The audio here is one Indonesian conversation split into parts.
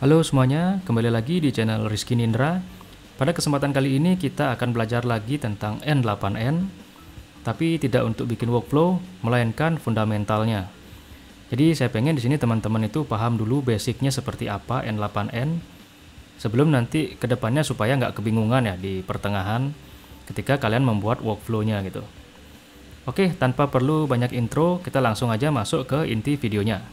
Halo semuanya, kembali lagi di channel Rizky Nindra. Pada kesempatan kali ini kita akan belajar lagi tentang N8N, tapi tidak untuk bikin workflow, melainkan fundamentalnya. Jadi saya pengen di sini teman-teman itu paham dulu basicnya seperti apa N8N, sebelum nanti kedepannya supaya nggak kebingungan ya di pertengahan ketika kalian membuat workflow-nya gitu. Oke, tanpa perlu banyak intro, kita langsung aja masuk ke inti videonya.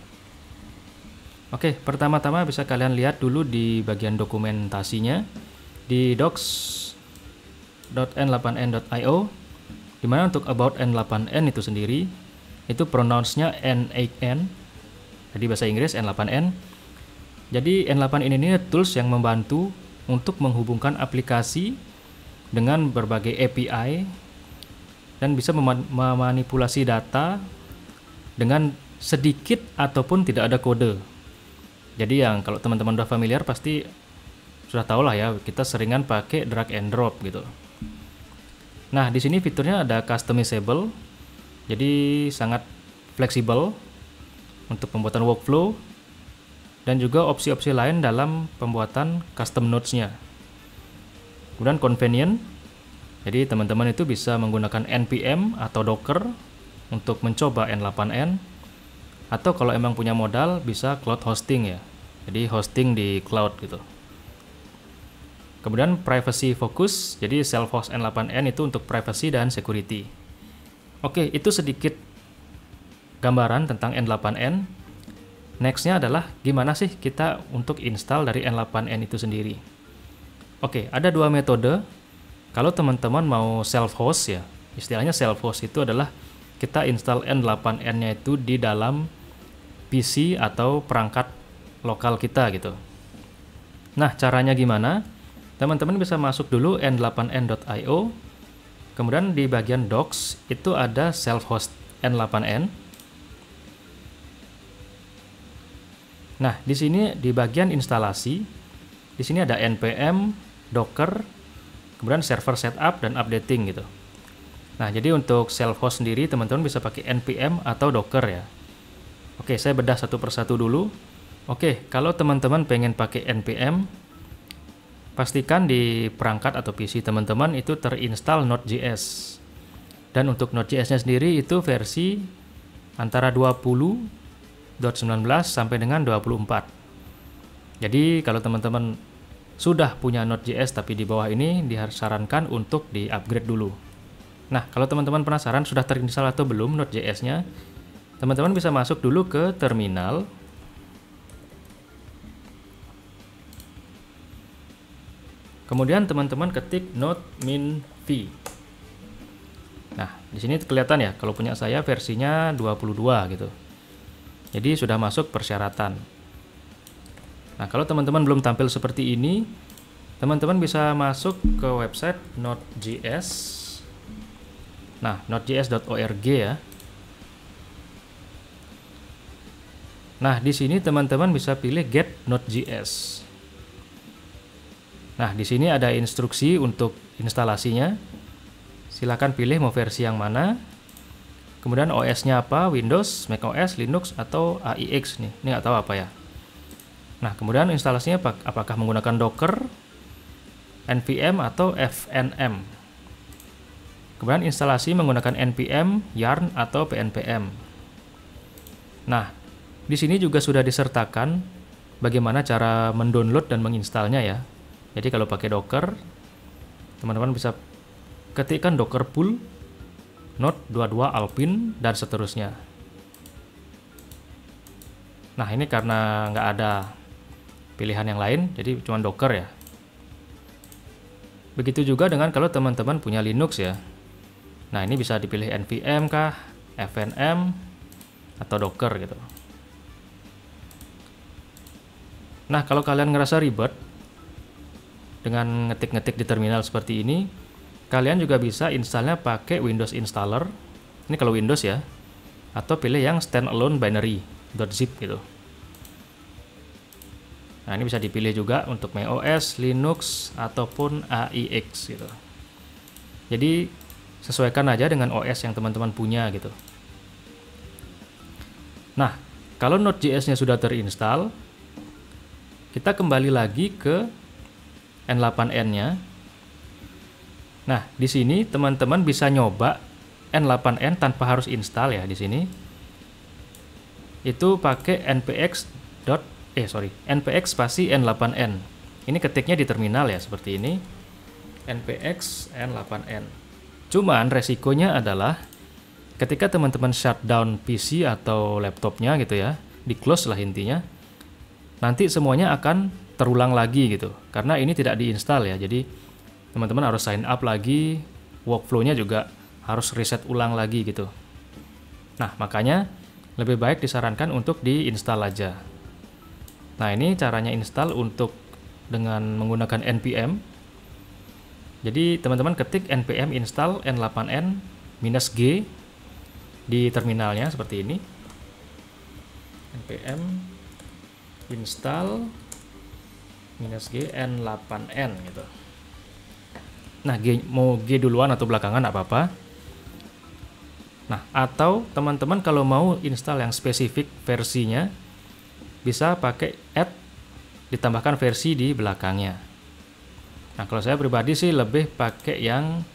Oke, pertama-tama bisa kalian lihat dulu di bagian dokumentasinya di docs.n8n.io, dimana untuk about N8N itu sendiri itu pronounce-nya N8N, jadi bahasa Inggris N8N. Jadi N8N ini tools yang membantu untuk menghubungkan aplikasi dengan berbagai API dan bisa memanipulasi data dengan sedikit ataupun tidak ada kode. Jadi yang kalau teman-teman udah familiar pasti sudah tahu lah ya, kita seringan pakai drag and drop gitu. Nah, di sini fiturnya ada customizable. Jadi sangat fleksibel untuk pembuatan workflow dan juga opsi-opsi lain dalam pembuatan custom nodes-nya. Kemudian convenient. Jadi teman-teman itu bisa menggunakan npm atau docker untuk mencoba N8N. Atau kalau emang punya modal bisa cloud hosting ya, jadi hosting di cloud gitu. Kemudian privacy focus, jadi self host N8N itu untuk privacy dan security. Oke, itu sedikit gambaran tentang N8N. Nextnya adalah gimana sih kita untuk install dari N8N itu sendiri. Oke, ada dua metode. Kalau teman-teman mau self host ya, istilahnya self host itu adalah kita install N8N-nya itu di dalam PC atau perangkat lokal kita gitu. Nah, caranya gimana? Teman-teman bisa masuk dulu n8n.io. Kemudian di bagian docs itu ada self-host N8N. Nah, di sini di bagian instalasi, di sini ada npm, docker, kemudian server setup dan updating gitu. Nah, jadi untuk self-host sendiri teman-teman bisa pakai npm atau docker ya. Oke, saya bedah satu persatu dulu. Oke, kalau teman-teman pengen pakai npm, pastikan di perangkat atau PC teman-teman itu terinstall Node.js. Dan untuk Node.js-nya sendiri itu versi antara 20.19 sampai dengan 24. Jadi kalau teman-teman sudah punya Node.js tapi di bawah ini disarankan untuk di-upgrade dulu. Nah, kalau teman-teman penasaran sudah terinstall atau belum Node.js-nya, teman-teman bisa masuk dulu ke terminal. Kemudian teman-teman ketik node-min-v. Nah, di sini kelihatan ya, kalau punya saya versinya 22 gitu. Jadi sudah masuk persyaratan. Nah, kalau teman-teman belum tampil seperti ini, teman-teman bisa masuk ke website Node.js. Nah, nodejs.org ya. Nah, di sini teman-teman bisa pilih Get Node.js. Nah, di sini ada instruksi untuk instalasinya. Silakan pilih mau versi yang mana. Kemudian OS-nya apa, Windows, macOS, Linux, atau AIX nih. Ini nggak tahu apa ya. Nah, kemudian instalasinya apakah menggunakan Docker, NVM, atau FNM. Kemudian instalasi menggunakan npm, yarn, atau pnpm. Nah, di sini juga sudah disertakan bagaimana cara mendownload dan menginstalnya ya. Jadi kalau pakai Docker, teman-teman bisa ketikkan docker pull node 22 alpin dan seterusnya. Nah, ini karena nggak ada pilihan yang lain, jadi cuma Docker ya. Begitu juga dengan kalau teman-teman punya Linux ya. Nah, ini bisa dipilih npm kah, FNM, atau Docker gitu. Nah, kalau kalian ngerasa ribet dengan ngetik-ngetik di terminal seperti ini, kalian juga bisa installnya pakai Windows Installer. Ini kalau Windows ya. Atau pilih yang standalone binary.zip gitu. Nah, ini bisa dipilih juga untuk macOS, Linux, ataupun AIX gitu. Jadi, sesuaikan aja dengan OS yang teman-teman punya gitu. Nah, kalau Node.js-nya sudah terinstall, Kita kembali lagi ke N8N-nya. Nah, di sini teman-teman bisa nyoba N8N tanpa harus install ya di sini. Itu pakai npx spasi N8N. Ini ketiknya di terminal ya seperti ini. npx N8N. Cuman resikonya adalah ketika teman-teman shutdown PC atau laptopnya gitu ya, di close lah intinya, nanti semuanya akan terulang lagi gitu. Karena ini tidak diinstal ya, jadi teman-teman harus sign up lagi, workflow-nya juga harus reset ulang lagi gitu. Nah, makanya lebih baik disarankan untuk diinstal aja. Nah, ini caranya install untuk dengan menggunakan npm. Jadi teman-teman ketik npm install n8n-g di terminalnya seperti ini. npm install -g n8n gitu. Nah, mau G duluan atau belakangan apa-apa. Nah, atau teman-teman kalau mau install yang spesifik versinya, bisa pakai add ditambahkan versi di belakangnya. Nah, kalau saya pribadi sih lebih pakai yang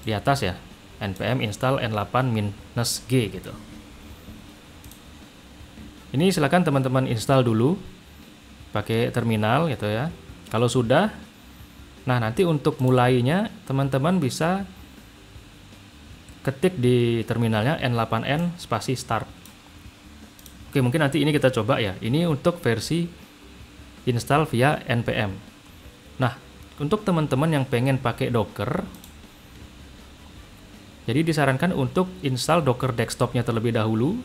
di atas ya, npm install n8-g gitu. Ini silakan teman-teman install dulu pakai terminal gitu ya. Kalau sudah, nah nanti untuk mulainya teman-teman bisa ketik di terminalnya n8n spasi start. Oke, mungkin nanti ini kita coba ya. Ini untuk versi install via npm. Nah, untuk teman-teman yang pengen pakai Docker, jadi disarankan untuk install Docker desktopnya terlebih dahulu.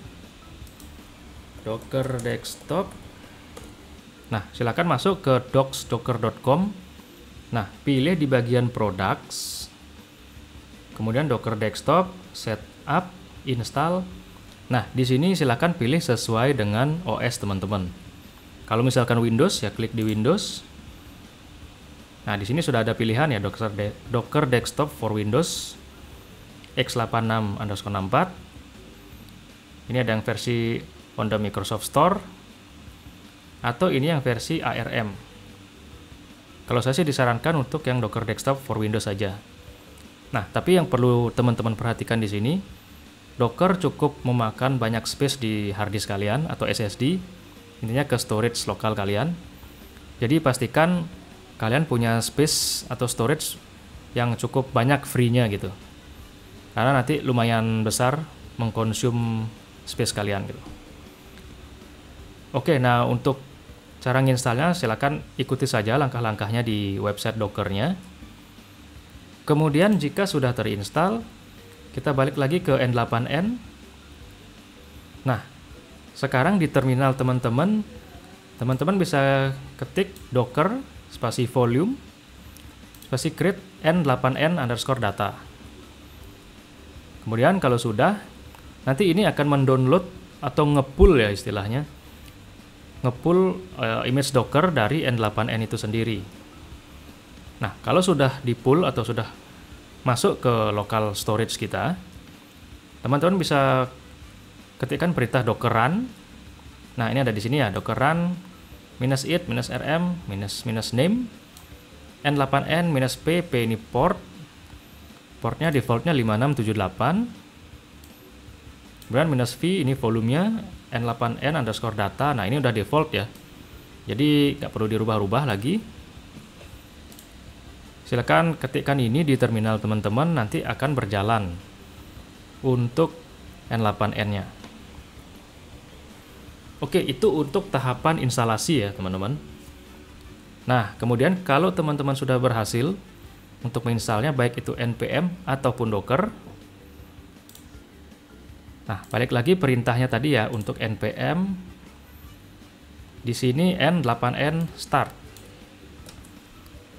Docker desktop. Nah, silakan masuk ke docs.docker.com. Nah, pilih di bagian products. Kemudian Docker desktop, setup, install. Nah, di sini silakan pilih sesuai dengan OS teman-teman. Kalau misalkan Windows ya klik di Windows. Nah, di sini sudah ada pilihan ya Docker desktop for Windows x86_64. Ini ada yang versi on the Microsoft Store atau ini yang versi ARM. Kalau saya sih disarankan untuk yang Docker desktop for Windows saja. Nah, tapi yang perlu teman-teman perhatikan di sini, Docker cukup memakan banyak space di hard disk kalian atau SSD, intinya ke storage lokal kalian. Jadi pastikan kalian punya space atau storage yang cukup banyak free-nya gitu. Karena nanti lumayan besar mengkonsum space kalian gitu. Oke, nah untuk cara nginstalnya silakan ikuti saja langkah-langkahnya di website Docker-nya. Kemudian jika sudah terinstall, kita balik lagi ke N8N. Nah, sekarang di terminal teman-teman bisa ketik docker spasi volume spasi create n8n_data. Kemudian kalau sudah, nanti ini akan mendownload atau ngepull ya istilahnya, ngepull image docker dari n8n itu sendiri. Nah, kalau sudah di-pull atau sudah masuk ke local storage kita, teman-teman bisa ketikkan perintah docker run. Nah, ini ada di sini ya, docker run -it -rm -name n8n -p ini portnya defaultnya 5678. Kemudian -v ini volumenya n8n_data. Nah, ini udah default ya, jadi nggak perlu dirubah-rubah lagi. Silakan ketikkan ini di terminal teman-teman, nanti akan berjalan untuk N8N-nya. Oke, itu untuk tahapan instalasi ya teman-teman. Nah, kemudian kalau teman-teman sudah berhasil untuk menginstalnya, baik itu npm ataupun docker. Nah, balik lagi perintahnya tadi ya, untuk npm di sini n8n start.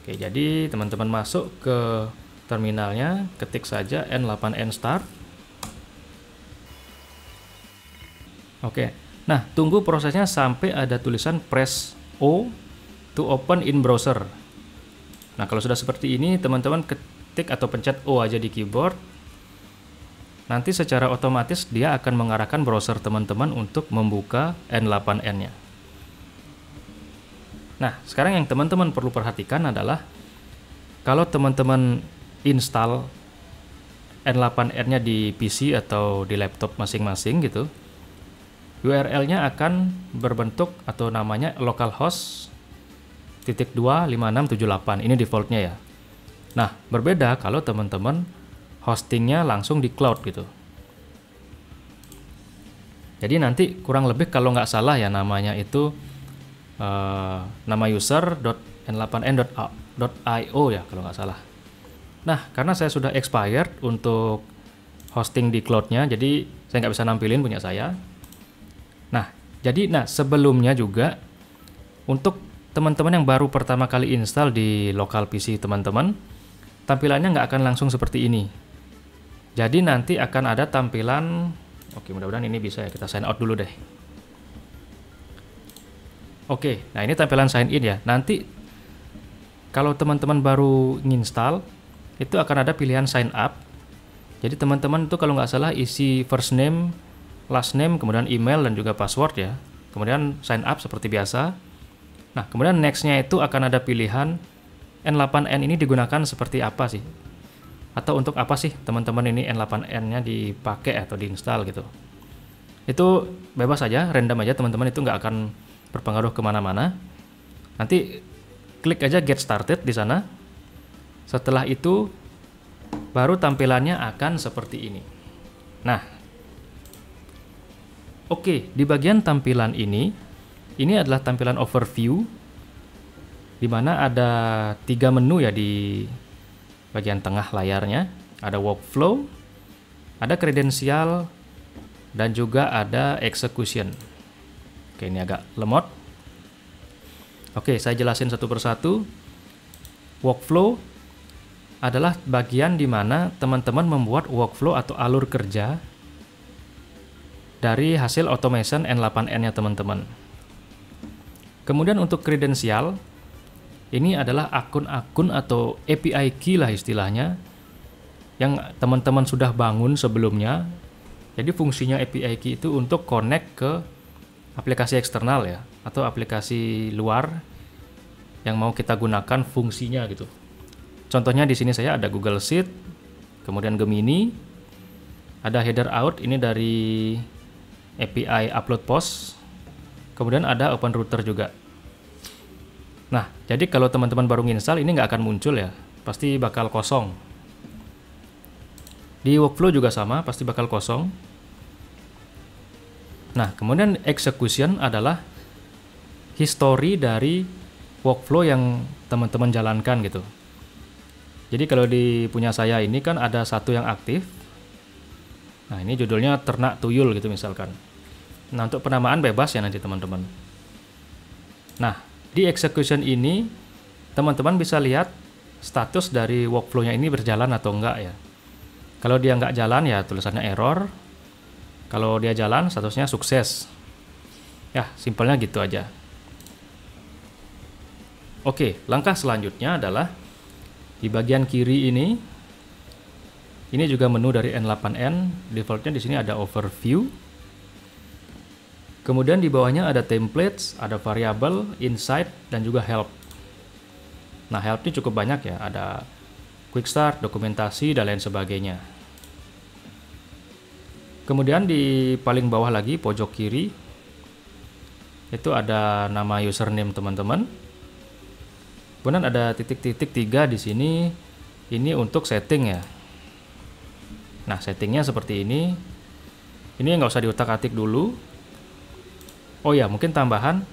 Oke, jadi teman-teman masuk ke terminalnya, ketik saja n8n start. Oke, nah tunggu prosesnya sampai ada tulisan press O to open in browser. Nah, kalau sudah seperti ini, teman-teman ketik atau pencet O aja di keyboard. Nanti secara otomatis dia akan mengarahkan browser teman-teman untuk membuka N8N-nya. Nah, sekarang yang teman-teman perlu perhatikan adalah kalau teman-teman install N8N-nya di PC atau di laptop masing-masing gitu, URL-nya akan berbentuk atau namanya localhost .25678. Ini defaultnya ya. Nah, berbeda kalau teman-teman hostingnya langsung di cloud gitu. Jadi nanti kurang lebih kalau nggak salah ya namanya itu nama user.n8n.io ya kalau nggak salah. Nah, karena saya sudah expired untuk hosting di cloudnya, jadi saya nggak bisa nampilin punya saya. Nah, sebelumnya juga untuk teman-teman yang baru pertama kali install di lokal PC teman-teman, tampilannya nggak akan langsung seperti ini. Jadi nanti akan ada tampilan, oke mudah-mudahan ini bisa ya, kita sign out dulu deh. Oke, nah ini tampilan sign in ya. Nanti kalau teman-teman baru nginstal, itu akan ada pilihan sign up. Jadi teman-teman itu kalau nggak salah isi first name, last name, kemudian email dan juga password ya. Kemudian sign up seperti biasa. Nah, kemudian next-nya itu akan ada pilihan N8N ini digunakan seperti apa sih? Atau untuk apa sih teman-teman ini N8N-nya dipakai atau diinstal gitu. Itu bebas aja, random aja teman-teman, itu nggak akan berpengaruh kemana-mana. Nanti klik aja get started di sana. Setelah itu baru tampilannya akan seperti ini. Nah, oke, di bagian tampilan ini adalah tampilan overview, di mana ada 3 menu ya di bagian tengah layarnya. Ada workflow, ada kredensial, dan juga ada execution. Oke, ini agak lemot. Oke, saya jelasin satu persatu. Workflow adalah bagian di mana teman-teman membuat workflow atau alur kerja dari hasil automation N8N-nya teman-teman. Kemudian untuk kredensial, ini adalah akun-akun atau API key lah istilahnya, yang teman-teman sudah bangun sebelumnya. Jadi fungsinya API key itu untuk connect ke aplikasi eksternal ya, atau aplikasi luar yang mau kita gunakan fungsinya gitu. Contohnya di sini saya ada Google Sheet, kemudian Gemini, ada header out, ini dari API upload post, kemudian ada open router juga. Nah, jadi kalau teman-teman baru nginstal ini nggak akan muncul ya, pasti bakal kosong. Di workflow juga sama, pasti bakal kosong. Nah, kemudian execution adalah history dari workflow yang teman-teman jalankan gitu. Jadi kalau di punya saya ini kan ada satu yang aktif. Nah, ini judulnya ternak tuyul gitu misalkan. Nah, untuk penamaan bebas ya nanti teman-teman. Nah, di execution ini teman-teman bisa lihat status dari workflow-nya ini berjalan atau enggak ya. Kalau dia nggak jalan ya tulisannya error. Kalau dia jalan statusnya sukses. Ya, simpelnya gitu aja. Oke, langkah selanjutnya adalah di bagian kiri ini juga menu dari N8N. Defaultnya di sini ada overview. Kemudian di bawahnya ada templates, ada variable, insight, dan juga help. Nah, help ini cukup banyak ya, ada quick start, dokumentasi, dan lain sebagainya. Kemudian di paling bawah lagi, pojok kiri, itu ada nama username teman-teman. Kemudian ada titik-titik 3 di sini, ini untuk setting ya. Nah, settingnya seperti ini. Ini nggak usah diutak-atik dulu. Oh ya, mungkin tambahan,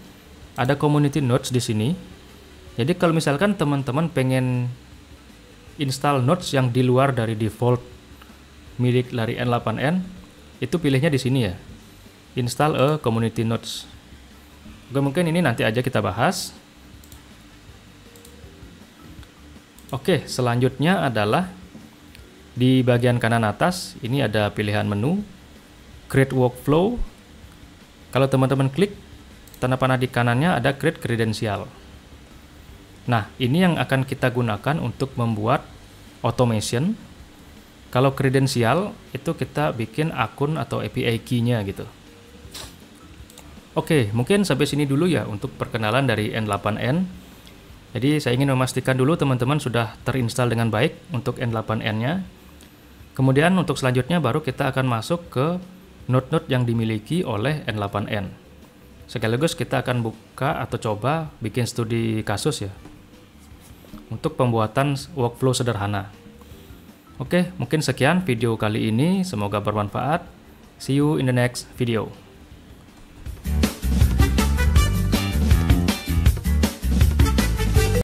ada community notes di sini. Jadi kalau misalkan teman-teman pengen install notes yang di luar dari default milik dari N8N, itu pilihnya di sini ya. Install a community notes. Oke, mungkin ini nanti aja kita bahas. Oke, selanjutnya adalah di bagian kanan atas, ini ada pilihan menu, create workflow. Kalau teman-teman klik, tanda panah di kanannya ada create credential. Nah, ini yang akan kita gunakan untuk membuat automation. Kalau credential, itu kita bikin akun atau API key-nya gitu. Oke, mungkin sampai sini dulu ya untuk perkenalan dari N8N. Jadi saya ingin memastikan dulu teman-teman sudah terinstall dengan baik untuk N8N-nya. Kemudian untuk selanjutnya baru kita akan masuk ke node-node yang dimiliki oleh N8N. Sekaligus kita akan buka atau coba bikin studi kasus ya, untuk pembuatan workflow sederhana. Oke, mungkin sekian video kali ini, semoga bermanfaat. See you in the next video.